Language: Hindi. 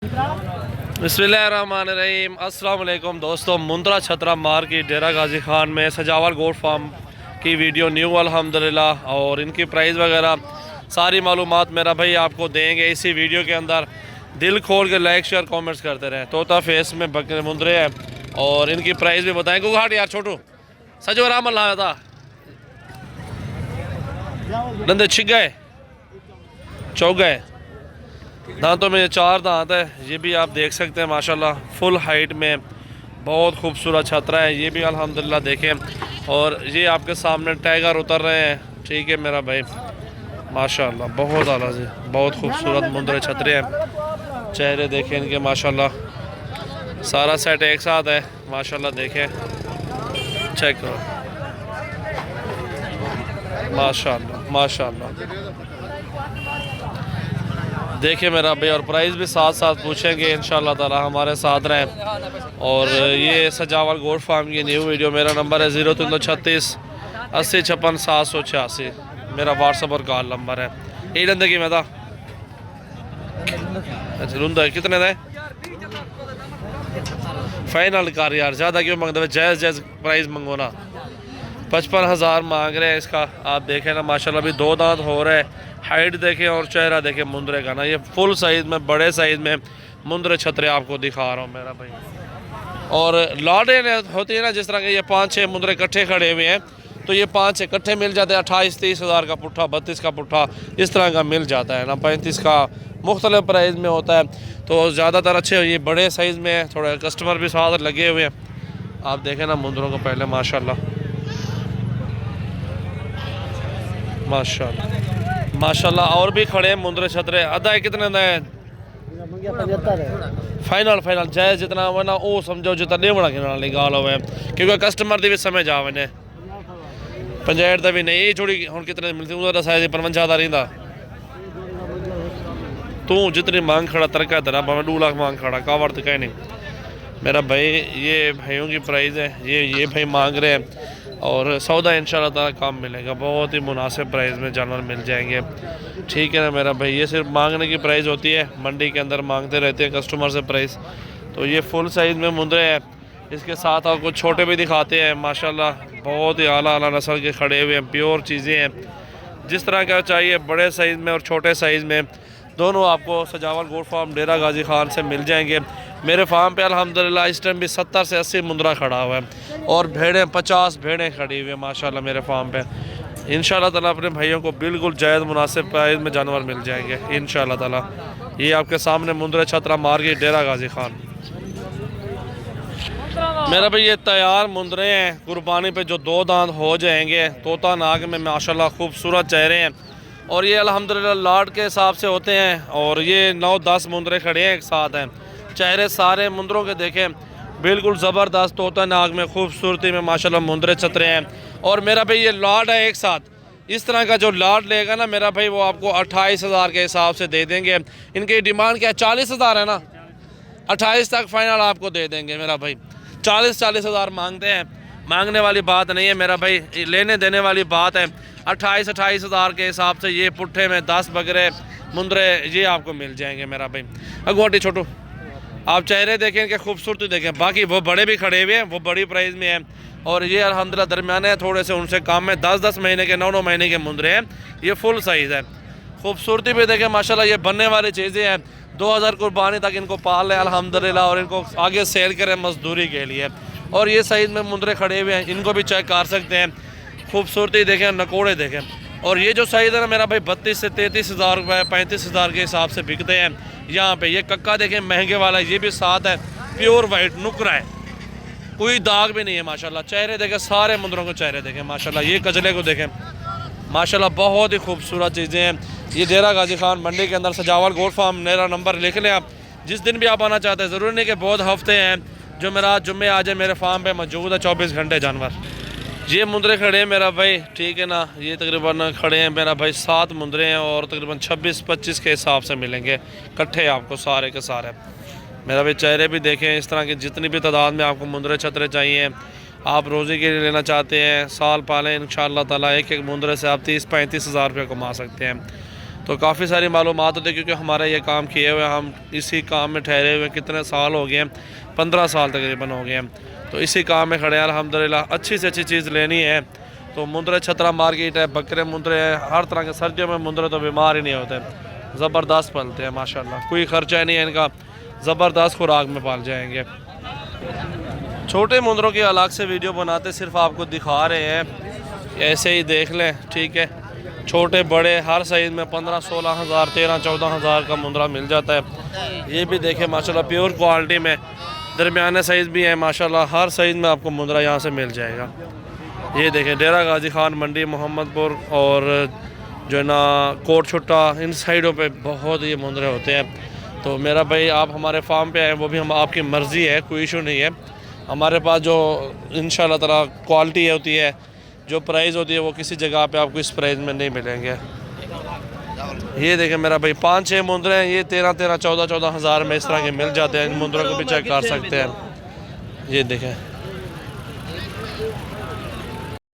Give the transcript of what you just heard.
बिस्मिल्लाहिर्रहमानिर्रहीम। अस्सलाम वालेकुम दोस्तों, मुंद्रा छतरा मार्केट डेरा गाजी खान में सजावल गोट फार्म की वीडियो न्यू अल्हम्दुलिल्लाह, और इनकी प्राइस वगैरह सारी मालूमात मेरा भाई आपको देंगे इसी वीडियो के अंदर। दिल खोल के लाइक शेयर कमेंट्स करते रहे। तोता फेस में बकरे मुंद्रे हैं और इनकी प्राइस भी बताएं। गुहाट यार छोटू सजो राम लाया था दंदे छिग गए चौक गए। दांतों में 4 दांत है। ये भी आप देख सकते हैं माशाल्लाह फुल हाइट में बहुत खूबसूरत छतरा है ये भी अल्हम्दुलिल्लाह देखें। और ये आपके सामने टाइगर उतर रहे हैं। ठीक है मेरा भाई माशाल्लाह बहुत आला से बहुत खूबसूरत मुंदरे छतरे हैं। चेहरे देखें इनके माशाल्लाह सारा सेट एक साथ है माशाल्लाह देखें चेक करो माशाल्लाह माशाल्लाह देखिए मेरा भाई। और प्राइस भी साथ साथ पूछेंगे इंशाल्लाह ताला, हमारे साथ रहें। और ये सजावल गोट फार्म की न्यू वीडियो। मेरा नंबर है 0336 80 56 786। मेरा व्हाट्सअप और कॉल नंबर है। यही डंदे की मैं था अच्छा रुंदा कितने थे फाइनल कार यार, ज़्यादा क्यों मांगते? जायज़ जायज़ प्राइस मंगो ना। 55,000 मांग रहे हैं इसका। आप देखें ना माशाल्लाह अभी 2 दांत हो रहे हैं। हाइट देखें और चेहरा देखें मुंदरे का ना। ये फुल साइज़ में बड़े साइज़ में मुंदरे छतरे आपको दिखा रहा हूँ मेरा भाई। और लाडे होती है ना जिस तरह के ये 5-6 मुंदरे इकट्ठे खड़े हुए हैं तो ये 5 इकट्ठे मिल जाते हैं। 28-30 हज़ार का पुट्ठा, 32 का पुट्ठा इस तरह का मिल जाता है ना। 35 का मुख्तलिफ प्राइस में होता है। तो ज़्यादातर अच्छे ये बड़े साइज़ में है। थोड़े कस्टमर भी साथ लगे हुए हैं। आप देखें ना मुंदरों को पहले माशाल्लाह माशाल्लाह माशाल्लाह। और भी खड़े हैं मुंदरे छतरे। अदा है कितने है फाइनल फाइनल जायज़ जितना हो ना वो समझो जितना नहीं बना के गाल हो क्योंकि कस्टमर की भी समझ आवे ने। 65 का भी नहीं थोड़ी हम कितने मिलती उधर साइज 55 का रहा। तू जितनी मांग खड़ा तरका तेरा भावे 2 लाख मांग खड़ा कावर तो कहीं नहीं मेरा भाई। ये भाइयों की प्राइस है। ये भाई मांग रहे हैं और सौदा इंशाल्लाह ताला कम मिलेगा। बहुत ही मुनासिब प्राइस में जानवर मिल जाएंगे। ठीक है ना मेरा भाई। ये सिर्फ मांगने की प्राइस होती है, मंडी के अंदर मांगते रहते हैं कस्टमर से प्राइस। तो ये फुल साइज़ में मुंदरे हैं। इसके साथ आपको छोटे भी दिखाते हैं माशाल्लाह बहुत ही आला आला नस्ल के खड़े हुए हैं। प्योर चीज़ें हैं जिस तरह का चाहिए बड़े साइज़ में और छोटे साइज़ में दोनों आपको सजावल गोट फार्म डेरा गाजी खान से मिल जाएंगे। मेरे फार्म पे अल्हम्दुलिल्लाह इस टाइम भी 70 से 80 मुंदरा खड़ा हुआ है और भेड़ें 50 भेड़ें खड़ी हुई है माशाल्लाह मेरे फार्म पे। इंशाल्लाह ताला अपने भाइयों को बिल्कुल जायज़ मुनासिब प्राइस में जानवर मिल जाएंगे इंशाल्लाह ताला। ये आपके सामने मुंदरा छतरा मार्केट डेरा गाजी खान मेरा भाई। ये तैयार मुंदरे हैं कुर्बानी पे जो 2 दांत हो जाएंगे। तोता नाग में माशाल्लाह खूबसूरत चेहरे हैं और ये अल्हम्दुलिल्लाह लाड के हिसाब से होते हैं। और ये 9-10 मुंदरे खड़े हैं एक साथ हैं। चेहरे सारे मुंदरों के देखें बिल्कुल ज़बरदस्त तोता नाग में खूबसूरती में माशाल्लाह मुंदरे छतरे हैं। और मेरा भाई ये लाड है एक साथ। इस तरह का जो लाड लेगा ना मेरा भाई वो आपको 28,000 के हिसाब से दे देंगे। इनकी डिमांड क्या है? 40,000 है ना। 28 तक फाइनल आपको दे देंगे मेरा भाई। 40 हज़ार मांगते हैं, मांगने वाली बात नहीं है मेरा भाई, लेने देने वाली बात है। 28 हज़ार के हिसाब से ये पुट्ठे में 10 बकरे मुंदरे ये आपको मिल जाएंगे मेरा भाई। अगवाटी छोटू आप चेहरे देखें इनके खूबसूरती देखें। बाकी वो बड़े भी खड़े हुए हैं वो बड़ी प्राइस में है और ये अल्हम्दुलिल्लाह दरमियाने है थोड़े से उनसे कम है। 10-10 महीने के 9-9 महीने के मुंदरे हैं। ये फुल साइज़ है। खूबसूरती भी देखें माशाल्लाह। ये बनने वाली चीज़ें हैं। 2000 कुर्बानी तक इनको पाल लें अल्हम्दुलिल्लाह और इनको आगे सेल करें मजदूरी के लिए। और ये साइज़ में मुंदरे खड़े हुए हैं इनको भी चेक कर सकते हैं। खूबसूरती देखें नकोड़े देखें। और ये जो साइज़ है ना मेरा भाई 32 से 33 हज़ार रुपये 35 हज़ार के हिसाब से बिकते हैं यहाँ पे। ये कक्का देखें महंगे वाला ये भी साथ है प्योर वाइट नुकरा है कोई दाग भी नहीं है माशाल्लाह। चेहरे देखें सारे मुंदरों को चेहरे देखें माशाल्लाह। ये कजले को देखें माशाल्लाह बहुत ही खूबसूरत चीज़ें हैं। ये डेरा गाजी खान मंडी के अंदर सजावल गोट फार्म। मेरा नंबर लिख लें आप जिस दिन भी आप आना चाहते हैं। ज़रूरी नहीं कि बहुत हफ्ते हैं जुमेरात जुम्मे आ जाए मेरे फार्म पे मौजूद है 24 घंटे जानवर। ये मुंदरे खड़े हैं मेरा भाई। ठीक है ना। ये तकरीबन खड़े हैं मेरा भाई 7 मुंदरे हैं और तकरीबन 26-25 के हिसाब से मिलेंगे इकट्ठे आपको सारे के सारे मेरा भाई। चेहरे भी देखें इस तरह की जितनी भी तादाद में आपको मुंदरे छतरे चाहिए आप रोज़ी के लिए लेना चाहते हैं साल पालें इंशाअल्लाह ताला एक एक मुंदरे से आप 30-35 हज़ार रुपये कमा सकते हैं। तो काफ़ी सारी मालूमात होती है, क्योंकि हमारा ये काम किए हुए, हम इसी काम में ठहरे हुए कितने साल हो गए हैं, 15 साल तकरीबन हो गए हैं। तो इसी काम में खड़े हैं अल्हम्दुलिल्लाह। अच्छी से अच्छी चीज़ लेनी है तो मुंद्रे छतरा मार्केट है, बकरे मुंद्रे है, हर तरह के। सर्दियों में मुंद्रे तो बीमार ही नहीं होते, ज़बरदस्त पलते हैं माशाल्लाह, कोई ख़र्चा नहीं है इनका, ज़बरदस्त खुराक में पाल जाएंगे। छोटे मुंद्रों की अलग से वीडियो बनाते, सिर्फ आपको दिखा रहे हैं, ऐसे ही देख लें, ठीक है। छोटे बड़े हर साइज़ में 15-16 हज़ार 13-14 हज़ार का मुंद्रा मिल जाता है। ये भी देखें माशाल्लाह प्योर क्वालिटी में, दरमियाने साइज़ भी है माशाल्लाह, हर साइज़ में आपको मुंद्रा यहाँ से मिल जाएगा। ये देखें डेरा गाजी खान मंडी मोहम्मदपुर और जो है ना कोट छुट्टा, इन साइडों पे बहुत ये मुंद्रे होते हैं। तो मेरा भाई आप हमारे फार्म पे आए, वो भी हम आपकी मर्ज़ी है, कोई इशू नहीं है। हमारे पास जो इंशाल्लाह ताला क्वालिटी होती है, जो प्राइस होती है, वो किसी जगह पे आपको इस प्राइस में नहीं मिलेंगे। ये देखें मेरा भाई 5-6 मुंद्रे हैं, ये 13-13 14-14 हज़ार में इस तरह के मिल जाते हैं। इन मुंद्रों को भी चेक कर सकते हैं। ये देखें